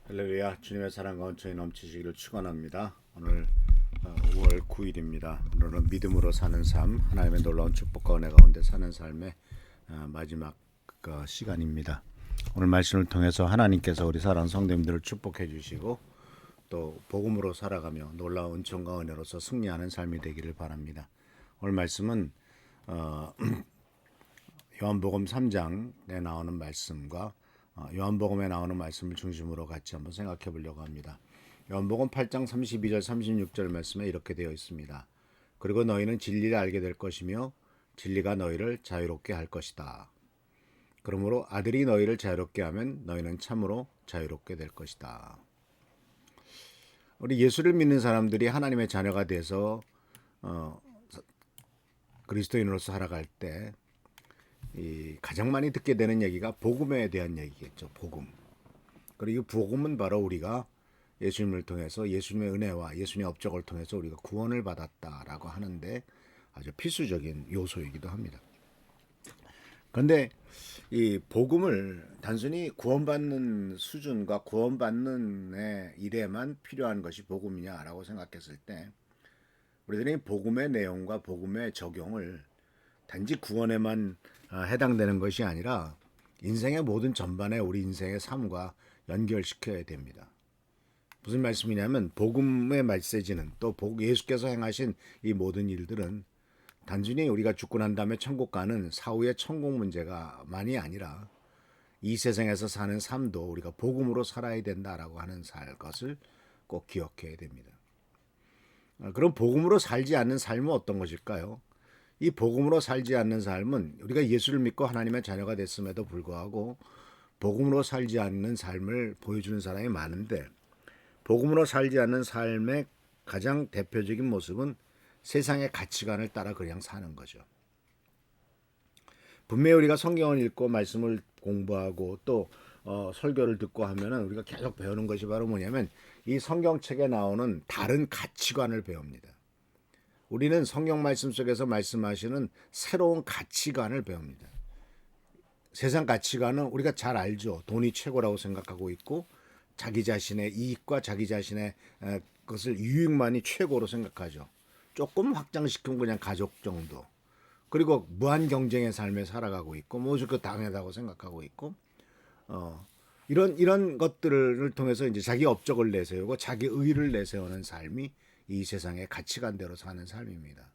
할렐루야. 주님의 사랑과 은총이 넘치시기를 축원합니다. 오늘 5월 9일입니다. 오늘은 믿음으로 사는 삶, 하나님의 놀라운 축복과 은혜 가운데 사는 삶의 마지막 시간입니다. 오늘 말씀을 통해서 하나님께서 우리 사랑하는 성도님들을 축복해 주시고 또 복음으로 살아가며 놀라운 은총과 은혜로서 승리하는 삶이 되기를 바랍니다. 오늘 말씀은 요한복음 3장에 나오는 말씀과 요한복음에 나오는 말씀을 중심으로 같이 한번 생각해 보려고 합니다. 요한복음 8장 32절 36절 말씀에 이렇게 되어 있습니다. 그리고 너희는 진리를 알게 될 것이며 진리가 너희를 자유롭게 할 것이다. 그러므로 아들이 너희를 자유롭게 하면 너희는 참으로 자유롭게 될 것이다. 우리 예수를 믿는 사람들이 하나님의 자녀가 돼서 그리스도인으로서 살아갈 때 가장 많이 듣게 되는 얘기가 복음에 대한 얘기겠죠. 복음. 그리고 복음은 바로 우리가 예수님을 통해서 예수님의 은혜와 예수님의 업적을 통해서 우리가 구원을 받았다라고 하는데 아주 필수적인 요소이기도 합니다. 그런데 이 복음을 단순히 구원받는 수준과 구원받는 일에만 필요한 것이 복음이냐라고 생각했을 때 우리들이 복음의 내용과 복음의 적용을 단지 구원에만 해당되는 것이 아니라 인생의 모든 전반에 우리 인생의 삶과 연결시켜야 됩니다. 무슨 말씀이냐면 복음의 메시지는 또 예수께서 행하신 이 모든 일들은 단순히 우리가 죽고 난 다음에 천국 가는 사후의 천국 문제가 만이 아니라 이 세상에서 사는 삶도 우리가 복음으로 살아야 된다라고 하는 것을 꼭 기억해야 됩니다. 그럼 복음으로 살지 않는 삶은 어떤 것일까요? 이 복음으로 살지 않는 삶은 우리가 예수를 믿고 하나님의 자녀가 됐음에도 불구하고 복음으로 살지 않는 삶을 보여주는 사람이 많은데 복음으로 살지 않는 삶의 가장 대표적인 모습은 세상의 가치관을 따라 그냥 사는 거죠. 분명히 우리가 성경을 읽고 말씀을 공부하고 또 설교를 듣고 하면은 우리가 계속 배우는 것이 바로 뭐냐면 이 성경책에 나오는 다른 가치관을 배웁니다. 우리는 성경 말씀 속에서 말씀하시는 새로운 가치관을 배웁니다. 세상 가치관은 우리가 잘 알죠. 돈이 최고라고 생각하고 있고 자기 자신의 이익과 자기 자신의 것을 유익만이 최고로 생각하죠. 조금 확장시키면 그냥 가족 정도. 그리고 무한 경쟁의 삶에 살아가고 있고 모두 그 당연하다고 생각하고 있고 이런 것들을 통해서 이제 자기 업적을 내세우고 자기 의를 내세우는 삶이 이 세상의 가치관대로 사는 삶입니다.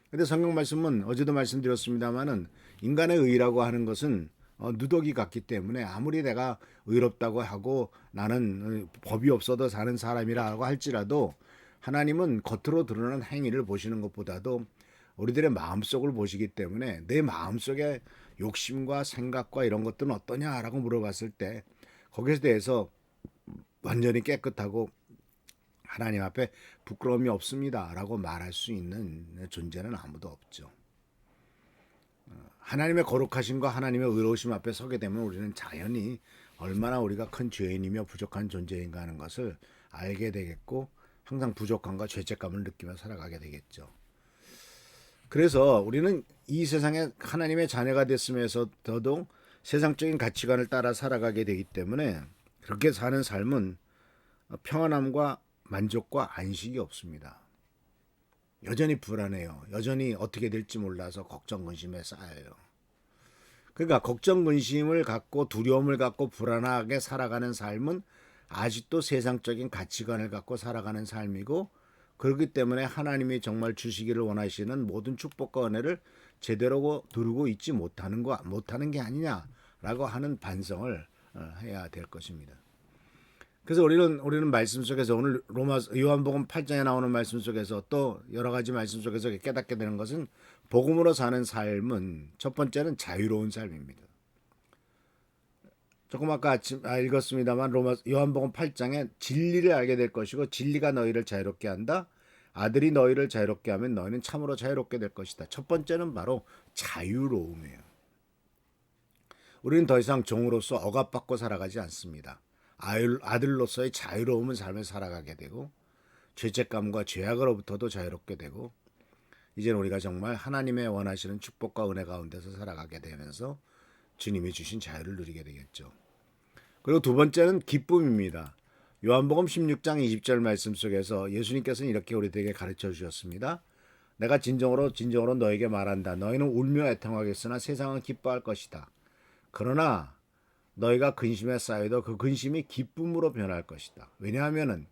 그런데 성경 말씀은 어제도 말씀드렸습니다마는 인간의 의라고 하는 것은 누더기 같기 때문에 아무리 내가 의롭다고 하고 나는 법이 없어도 사는 사람이라고 할지라도 하나님은 겉으로 드러나는 행위를 보시는 것보다도 우리들의 마음속을 보시기 때문에 내 마음속의 욕심과 생각과 이런 것들은 어떠냐라고 물어봤을 때 거기에 대해서 완전히 깨끗하고 하나님 앞에 부끄러움이 없습니다라고 말할 수 있는 존재는 아무도 없죠. 하나님의 거룩하심과 하나님의 의로우심 앞에 서게 되면 우리는 자연히 얼마나 우리가 큰 죄인이며 부족한 존재인가 하는 것을 알게 되겠고 항상 부족함과 죄책감을 느끼며 살아가게 되겠죠. 그래서 우리는 이 세상에 하나님의 자녀가 됐으면서도 세상적인 가치관을 따라 살아가게 되기 때문에 그렇게 사는 삶은 평안함과 만족과 안식이 없습니다. 여전히 불안해요. 여전히 어떻게 될지 몰라서 걱정 근심에 쌓여요. 그러니까 걱정 근심을 갖고 두려움을 갖고 불안하게 살아가는 삶은 아직도 세상적인 가치관을 갖고 살아가는 삶이고 그렇기 때문에 하나님이 정말 주시기를 원하시는 모든 축복과 은혜를 제대로 누리고 있지 못하는 게 아니냐라고 하는 반성을 해야 될 것입니다. 그래서 우리는 말씀 속에서 오늘 요한복음 8장에 나오는 말씀 속에서 또 여러 가지 말씀 속에서 깨닫게 되는 것은 복음으로 사는 삶은 첫 번째는 자유로운 삶입니다. 조금 아까 읽었습니다만 요한복음 8장에 진리를 알게 될 것이고 진리가 너희를 자유롭게 한다. 아들이 너희를 자유롭게 하면 너희는 참으로 자유롭게 될 것이다. 첫 번째는 바로 자유로움이에요. 우리는 더 이상 종으로서 억압받고 살아가지 않습니다. 아들로서의 자유로움은 삶을 살아가게 되고 죄책감과 죄악으로부터도 자유롭게 되고 이제는 우리가 정말 하나님의 원하시는 축복과 은혜 가운데서 살아가게 되면서 주님이 주신 자유를 누리게 되겠죠. 그리고 두 번째는 기쁨입니다. 요한복음 16장 20절 말씀 속에서 예수님께서는 이렇게 우리들에게 가르쳐 주셨습니다. 내가 진정으로 너에게 말한다. 너희는 울며 애통하겠으나 세상은 기뻐할 것이다. 그러나 너희가 근심에 쌓여도 그 근심이 기쁨으로 변할 것이다. 왜냐하면은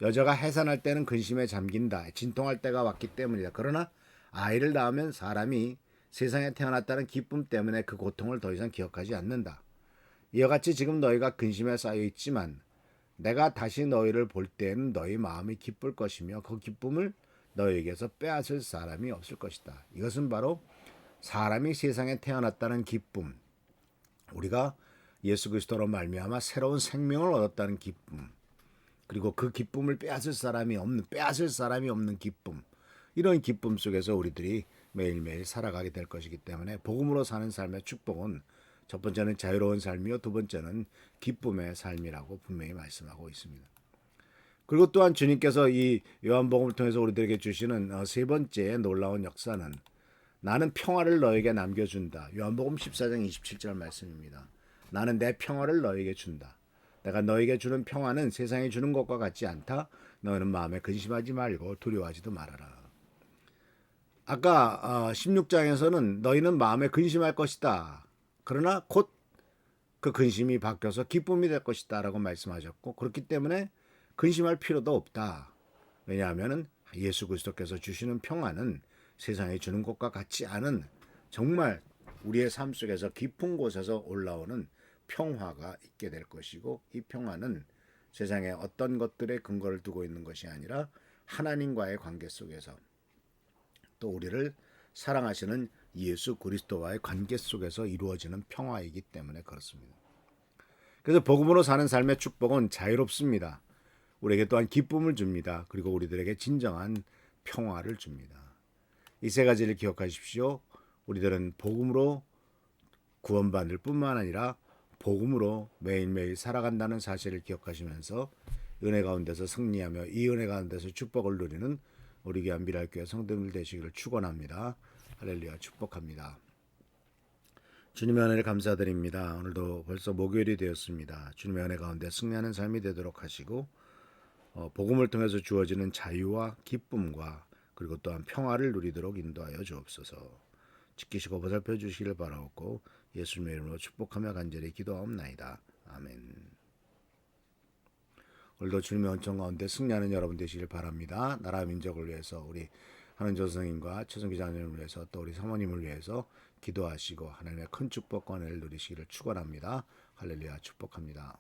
여자가 해산할 때는 근심에 잠긴다. 진통할 때가 왔기 때문이다. 그러나 아이를 낳으면 사람이 세상에 태어났다는 기쁨 때문에 그 고통을 더 이상 기억하지 않는다. 이와 같이 지금 너희가 근심에 쌓여 있지만 내가 다시 너희를 볼 때에는 너희 마음이 기쁠 것이며 그 기쁨을 너희에게서 빼앗을 사람이 없을 것이다. 이것은 바로 사람이 세상에 태어났다는 기쁨, 우리가 예수 그리스도로 말미암아 새로운 생명을 얻었다는 기쁨, 그리고 그 기쁨을 빼앗을 사람이 없는 기쁨, 이런 기쁨 속에서 우리들이 매일매일 살아가게 될 것이기 때문에 복음으로 사는 삶의 축복은 첫 번째는 자유로운 삶이요, 두 번째는 기쁨의 삶이라고 분명히 말씀하고 있습니다. 그리고 또한 주님께서 이 요한복음을 통해서 우리들에게 주시는 세 번째 놀라운 역사는 나는 평화를 너에게 남겨준다. 요한복음 14장 27절 말씀입니다. 나는 내 평화를 너에게 준다. 내가 너에게 주는 평화는 세상이 주는 것과 같지 않다. 너희는 마음에 근심하지 말고 두려워하지도 말아라. 아까 16장에서는 너희는 마음에 근심할 것이다. 그러나 곧 그 근심이 바뀌어서 기쁨이 될 것이다 라고 말씀하셨고, 그렇기 때문에 근심할 필요도 없다. 왜냐하면 예수 그리스도께서 주시는 평화는 세상에 주는 것과 같지 않은 정말 우리의 삶 속에서 깊은 곳에서 올라오는 평화가 있게 될 것이고, 이 평화는 세상에 어떤 것들의 근거를 두고 있는 것이 아니라 하나님과의 관계 속에서 또 우리를 사랑하시는 예수 그리스도와의 관계 속에서 이루어지는 평화이기 때문에 그렇습니다. 그래서 복음으로 사는 삶의 축복은 자유롭습니다. 우리에게 또한 기쁨을 줍니다. 그리고 우리들에게 진정한 평화를 줍니다. 이 세 가지를 기억하십시오. 우리들은 복음으로 구원받을 뿐만 아니라 복음으로 매일매일 살아간다는 사실을 기억하시면서 은혜 가운데서 승리하며 이 은혜 가운데서 축복을 누리는 우리 귀한 미랄교회 성도들 되시기를 축원합니다. 할렐루야, 축복합니다. 주님의 은혜를 감사드립니다. 오늘도 벌써 목요일이 되었습니다. 주님의 은혜 가운데 승리하는 삶이 되도록 하시고 복음을 통해서 주어지는 자유와 기쁨과 그리고 또한 평화를 누리도록 인도하여 주옵소서. 지키시고 보살펴 주시기를 바라옵고 예수님의 이름으로 축복하며 간절히 기도하옵나이다. 아멘. 오늘도 주님의 은총 가운데 승리하는 여러분 되시길 바랍니다. 나라 민족을 위해서 우리 하는조 선생님과 최성 기자님을 위해서 또 우리 사모님을 위해서 기도하시고 하나님의 큰 축복과 은혜를 누리시기를 축원합니다. 할렐루야, 축복합니다.